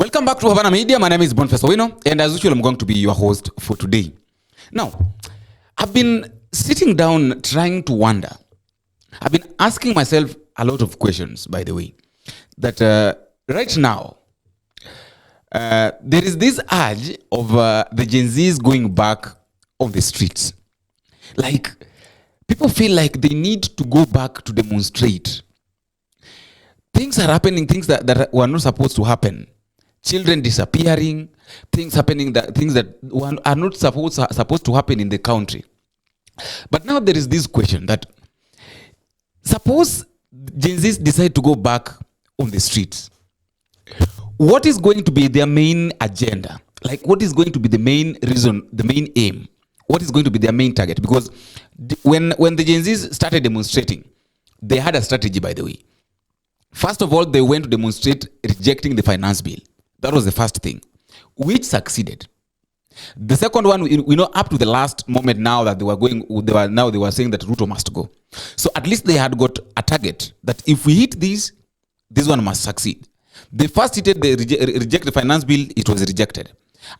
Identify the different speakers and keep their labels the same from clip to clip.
Speaker 1: Welcome back to Havana Media. My name is Boniface Owino, and as usual, I'm going to be your host for today. Now, I've been sitting down trying to wonder. I've been asking myself a lot of questions, by the way, that right now, there is this urge of the Gen Zs going back on the streets. Like, people feel like they need to go back to demonstrate. Things are happening, things that were not supposed to happen. Children disappearing, things that are not supposed to happen in the country. But now there is this question that suppose Gen Zs decide to go back on the streets. What is going to be their main agenda? Like, what is going to be the main reason, the main aim? What is going to be their main target? Because when the Gen Zs started demonstrating, they had a strategy, by the way. First of all, they went to demonstrate rejecting the finance bill. That was the first thing, which succeeded. The second one, we know up to the last moment now that they were saying that Ruto must go. So at least they had got a target that if we hit this one must succeed. They first hit the reject the finance bill, it was rejected.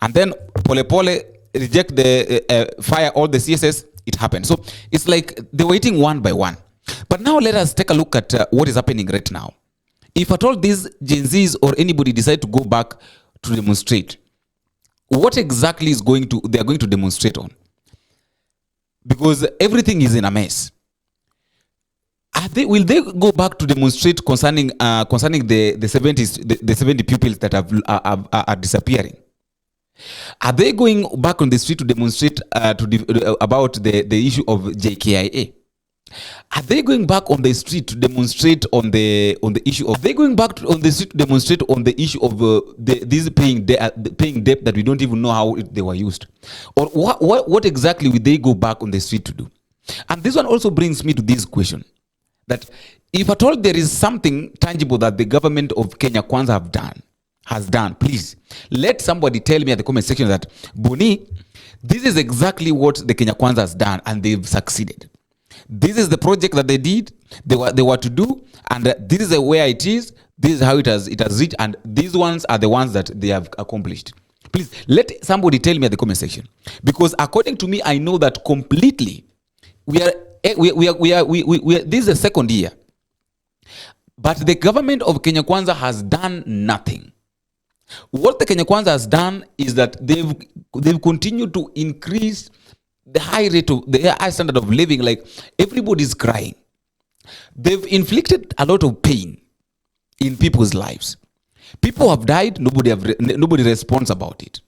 Speaker 1: And then Pole reject the fire all the CSS, it happened. So it's like they were hitting one by one. But now let us take a look at what is happening right now. If at all these Gen Zs or anybody decide to go back to demonstrate, what exactly they are going to demonstrate on? Because everything is in a mess. Will they go back to demonstrate concerning the 70 pupils that are disappearing? Are they going back on the street to demonstrate about the issue of JKIA? Are they going back on the street to demonstrate on the issue of? Are they going back on the street to demonstrate on the issue of these paying debt that we don't even know how they were used, or what exactly will they go back on the street to do? And this one also brings me to this question: that if at all there is something tangible that the government of Kenya Kwanza has done, please let somebody tell me at the comment section that Boni, this is exactly what the Kenya Kwanza has done and they've succeeded. This is the project that they did, they were to do, and this is where it is, this is how it has reached, and these ones are the ones that they have accomplished. Please let somebody tell me at the comment section, because according to me, I know that completely we are this is the second year, but the government of Kenya Kwanza has done nothing. What the Kenya Kwanza has done is that they've continued to increase the high standard of living. Like, everybody's crying. They've inflicted a lot of pain in people's lives. People have died, nobody responds about it.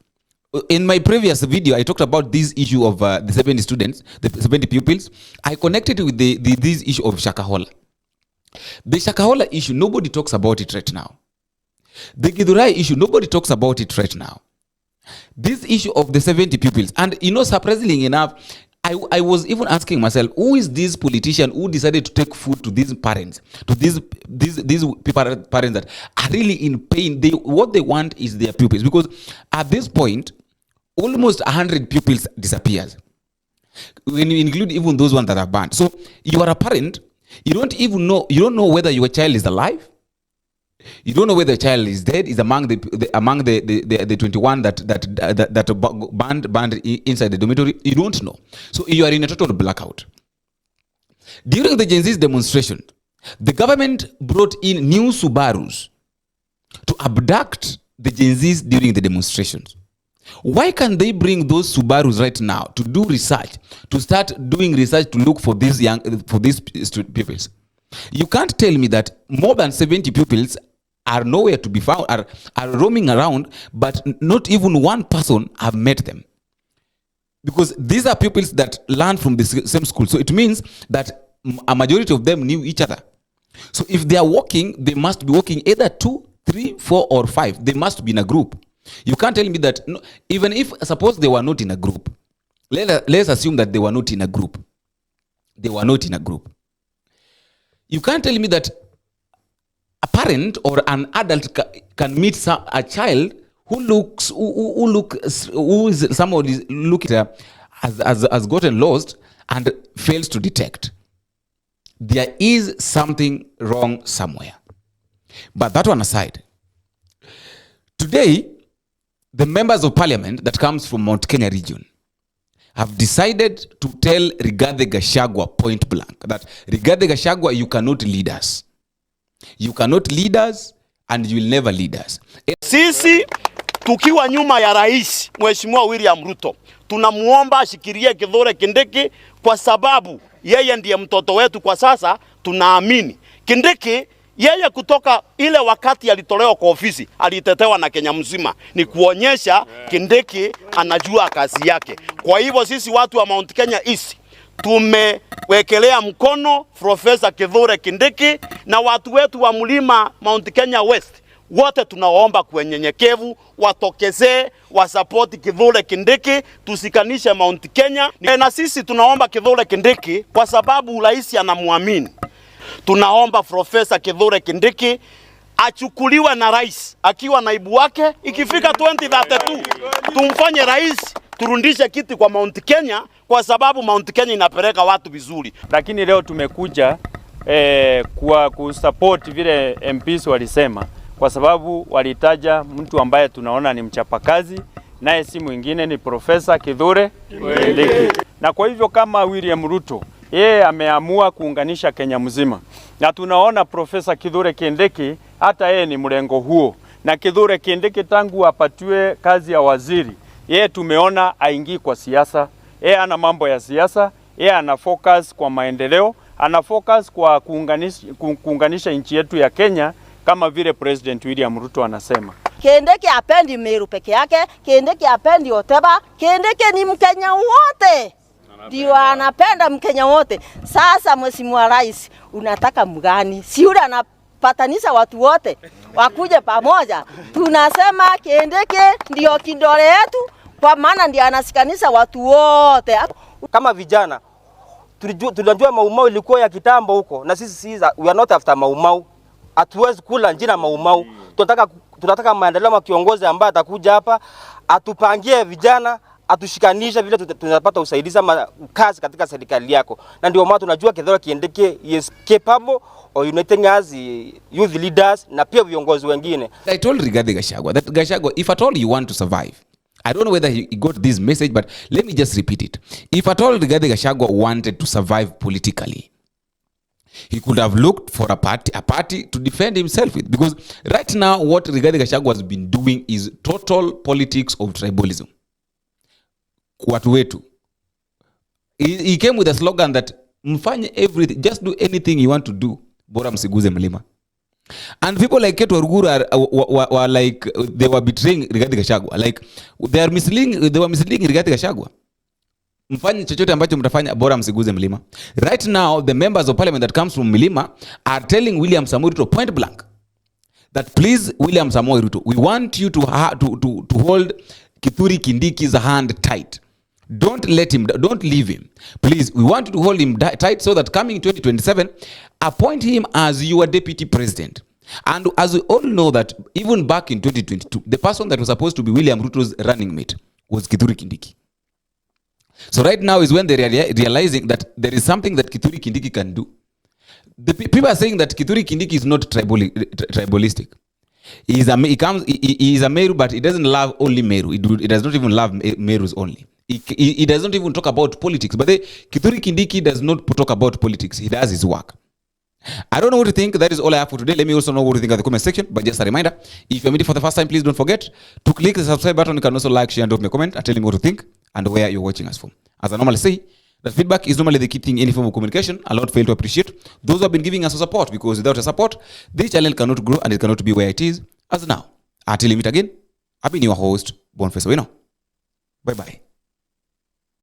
Speaker 1: In my previous video, I talked about this issue of the 70 students, the 70 pupils. I connected it with this issue of Shakahola. The Shakahola issue, nobody talks about it right now. The Githurai issue, nobody talks about it right now. This issue of the 70 pupils, and surprisingly enough, I was even asking myself, who is this politician who decided to take food to these parents, to these parents that are really in pain? What they want is their pupils, because at this point, almost 100 pupils disappears. When you include even those ones that are banned. So you are a parent, you don't know whether your child is alive. You don't know whether the child is dead, is among the 21 that banned inside the dormitory. You don't know. So you are in a total blackout. During the Gen Z's demonstration, the government brought in new Subarus to abduct the Gen Z's during the demonstrations. Why can't they bring those Subarus right now to do research, to start doing research to look for these pupils? You can't tell me that more than 70 pupils are nowhere to be found, are roaming around, but not even one person have met them. Because these are pupils that learn from the same school. So it means that a majority of them knew each other. So if they are walking, they must be walking either 2, 3, 4, or 5. They must be in a group. You can't tell me that, no, even if, suppose they were not in a group. Let's assume that they were not in a group. They were not in a group. You can't tell me that a parent or an adult can meet a child who is somebody looking has gotten lost and fails to detect. There is something wrong somewhere. But that one aside, to Today, the members of parliament that comes from Mount Kenya region have decided to tell Rigathi Gachagua point blank that Rigathi Gachagua, you cannot lead us. You cannot lead us and you will never lead us.
Speaker 2: Sisi tukiwa nyuma ya rais Mheshimiwa William Ruto, tunamuomba ashikilie Kithure Kindiki kwa sababu yeye ndiye mtoto wetu kwa sasa. Tunaamini Kindiki, yeye kutoka ile wakati alitolewa kwa ofisi alitetewa na Kenya mzima, ni kuonyesha Kindiki anajua kazi yake. Kwa hivyo sisi watu wa Mount Kenya East tumewekelea mkono Profesa Kithure Kindiki, na watu wetu wa mlima Mount Kenya West wote tunaomba kwa nyenyekevu watokezee support Kithure Kindiki, tusikanishe Mount Kenya. Na sisi tunaomba Kithure Kindiki kwa sababu rais anamuamini. Tunaomba Profesa Kithure Kindiki achukuliwe na rais akiwa naibu wake. Ikifika 2032 tumfanye rais, turundishe kiti kwa Mount Kenya kwa sababu Mount Kenya inapeleka watu vizuri.
Speaker 3: Lakini leo tumekuja kwa kusupport vile MPs walisema, kwa sababu walitaja mtu ambaye tunaona ni mchapakazi, naye si mwingine ni Profesa Kithure Kindiki. Na kwa hivyo kama William Ruto yeye ameamua kuunganisha Kenya mzima, na tunaona Profesa Kithure Kindiki hata yeye ni mrengo huo, na Kithure Kindiki tangu apatiwe kazi ya waziri, yeye tumeona aingii kwa siasa. Yeye ana mambo ya siasa, yeye ana focus kwa maendeleo, ana focus kwa kuunganisha nchi yetu ya Kenya kama vile President William Ruto anasema.
Speaker 4: Kindiki apendi Meru peke yake, Kindiki apendi Oteba, Kindiki ni Mkenya wote. Ndio anapenda Mkenya wote. Sasa Mheshimiwa Rais, unataka mgani? Si yule anapatanisha watu wote wakuje pamoja. Tunasema Kindiki ndio kidole yetu, kwa maana ndiye anasikanisha watu wote.
Speaker 5: Kama vijana tunajua Maumau ilikuwa ya kitambo huko, na sisi we are not after Maumau. Hatuwezi kula njina Maumau. Tunataka maendeleo ya kiongozi ambaye atakuja hapa atupangie vijana, atushikanisha vile tunapata usaidizi kazi katika serikali yako. Na ndio maana tunajua Kithure Kindiki is capable of uniting us youth leaders na pia viongozi wengine.
Speaker 1: I told Rigathi Gachagua that Gachagua, if at all you want to survive, I don't know whether he got this message, but let me just repeat it. If at all Rigathi Gachagua wanted to survive politically, he could have looked for a party to defend himself with. Because right now, what Rigathi Gachagua has been doing is total politics of tribalism. Watu wetu. He came with a slogan that mfanye everything, just do anything you want to do, bora msiguze mlima. And people like Ketu Waruguru were like, they were betraying Rigathi Gachagua. Like, they were misleading Rigathi Gachagua. Mfanye chochote ambacho mtafanya, bora msiguze mlima. Right now, the members of parliament that comes from Milima are telling William Samoei Ruto point blank that please, William Samoei Ruto, we want you to hold Kithure Kindiki's hand tight. Don't let him, don't leave him. Please, we want you to hold him tight so that coming 2027, appoint him as your deputy president. And as we all know that even back in 2022, the person that was supposed to be William Ruto's running mate was Kithure Kindiki. So right now is when they are realizing that there is something that Kithure Kindiki can do. The people are saying that Kithure Kindiki is not tribalistic. He is a Meru, but he doesn't love only Meru. He does not even love Merus only. He does not even talk about politics. But Kithure Kindiki does not talk about politics. He does his work. I don't know what to think. That is all I have for today. Let me also know what you think in the comment section. But just a reminder, if you're meeting for the first time, please don't forget to click the subscribe button. You can also like, share, and drop me a comment and tell me what you think and where you're watching us from. As I normally say, that feedback is normally the key thing in any form of communication. A lot fail to appreciate those who have been giving us support, because without your support, this channel cannot grow and it cannot be where it is as now. Until we meet again, I've been your host, Boniface Owino. Bye-bye.